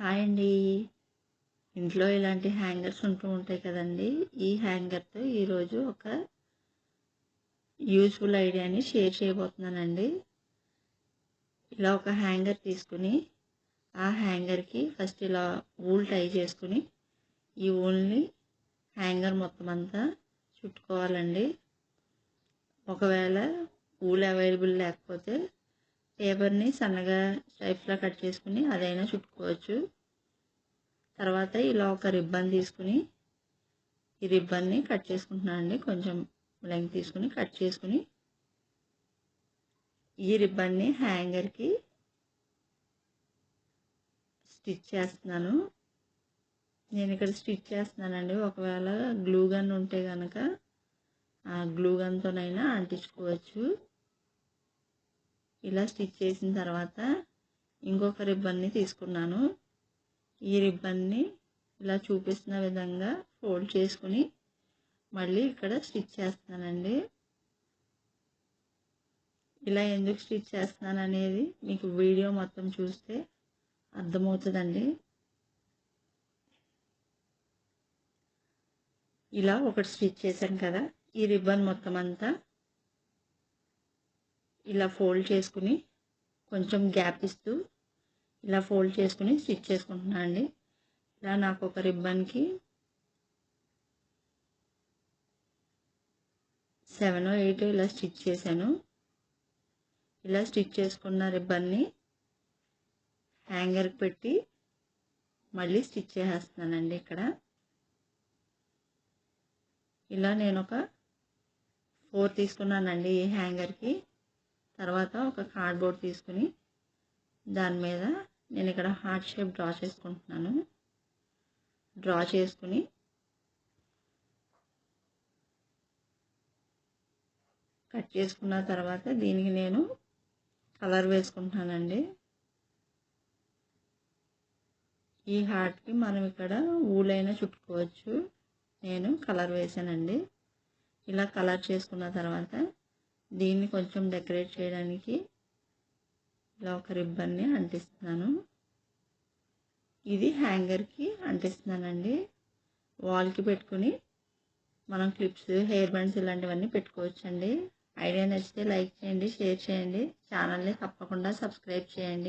Hi అండి. ఇంట్లో ఇలాంటి హ్యాంగర్స్ ఉంటూ ఉంటాయి కదండి. ఈ హ్యాంగర్తో ఈరోజు ఒక యూజ్ఫుల్ ఐడియాని షేర్ చేయబోతున్నానండి. ఇలా ఒక హ్యాంగర్ తీసుకుని ఆ హ్యాంగర్కి ఫస్ట్ ఇలా ఊల్ టై చేసుకుని ఈ ఊల్ని హ్యాంగర్ మొత్తం అంతా చుట్టుకోవాలండి. ఒకవేళ ఊల్ అవైలబుల్ లేకపోతే పేపర్ని సన్నగా స్ట్రైప్స్లా కట్ చేసుకుని అదైనా చుట్టుకోవచ్చు. తర్వాత ఇలా ఒక రిబ్బన్ తీసుకుని ఈ రిబ్బన్ని కట్ చేసుకుంటున్నాను అండి. కొంచెం లెంగ్త్ తీసుకుని కట్ చేసుకుని ఈ రిబ్బన్ని హ్యాంగర్కి స్టిచ్ చేస్తున్నాను. నేను ఇక్కడ స్టిచ్ చేస్తున్నానండి. ఒకవేళ గ్లూ గన్ ఉంటే కనుక ఆ గ్లూ గన్తోనైనా అంటించుకోవచ్చు. ఇలా స్టిచ్ చేసిన తర్వాత ఇంకొక రిబ్బన్ని తీసుకున్నాను. ఈ రిబ్బన్ని ఇలా చూపిస్తున్న విధంగా ఫోల్డ్ చేసుకుని మళ్ళీ ఇక్కడ స్టిచ్ చేస్తున్నానండి. ఇలా ఎందుకు స్టిచ్ చేస్తున్నాను అనేది మీకు వీడియో మొత్తం చూస్తే అర్థమవుతుందండి. ఇలా ఒకటి స్టిచ్ చేశాను కదా, ఈ రిబ్బన్ మొత్తం అంతా ఇలా ఫోల్డ్ చేసుకుని కొంచెం గ్యాప్ ఇస్తూ ఇలా ఫోల్డ్ చేసుకుని స్టిచ్ చేసుకుంటున్నాను అండి. ఇలా నాకు ఒక రిబ్బన్కి 7 or 8 ఇలా స్టిచ్ చేశాను. ఇలా స్టిచ్ చేసుకున్న రిబ్బన్ని హ్యాంగర్కి పెట్టి మళ్ళీ స్టిచ్ చేసేస్తున్నానండి. ఇక్కడ ఇలా నేను ఒక 4 తీసుకున్నానండి ఈ హ్యాంగర్కి. తర్వాత ఒక కార్డ్బోర్డ్ తీసుకుని దాని మీద నేను ఇక్కడ హార్ట్ షేప్ డ్రా చేసుకుంటున్నాను. డ్రా చేసుకుని కట్ చేసుకున్న తర్వాత దీనికి నేను కలర్ వేసుకుంటున్నానండి. ఈ హార్ట్కి మనం ఇక్కడ ఊలైనా చుట్టుకోవచ్చు. నేను కలర్ వేసానండి. ఇలా కలర్ చేసుకున్న తర్వాత దీన్ని కొంచెం డెకరేట్ చేయడానికి ఇలా ఒక రిబ్బన్ని అంటిస్తున్నాను. ఇది హ్యాంగర్కి అంటిస్తున్నానండి. వాల్కి పెట్టుకుని మనం క్లిప్స్, హెయిర్ బ్యాండ్స్ ఇలాంటివన్నీ పెట్టుకోవచ్చండి. ఐడియా నచ్చితే లైక్ చేయండి, షేర్ చేయండి. ఛానల్ని తప్పకుండా సబ్స్క్రైబ్ చేయండి.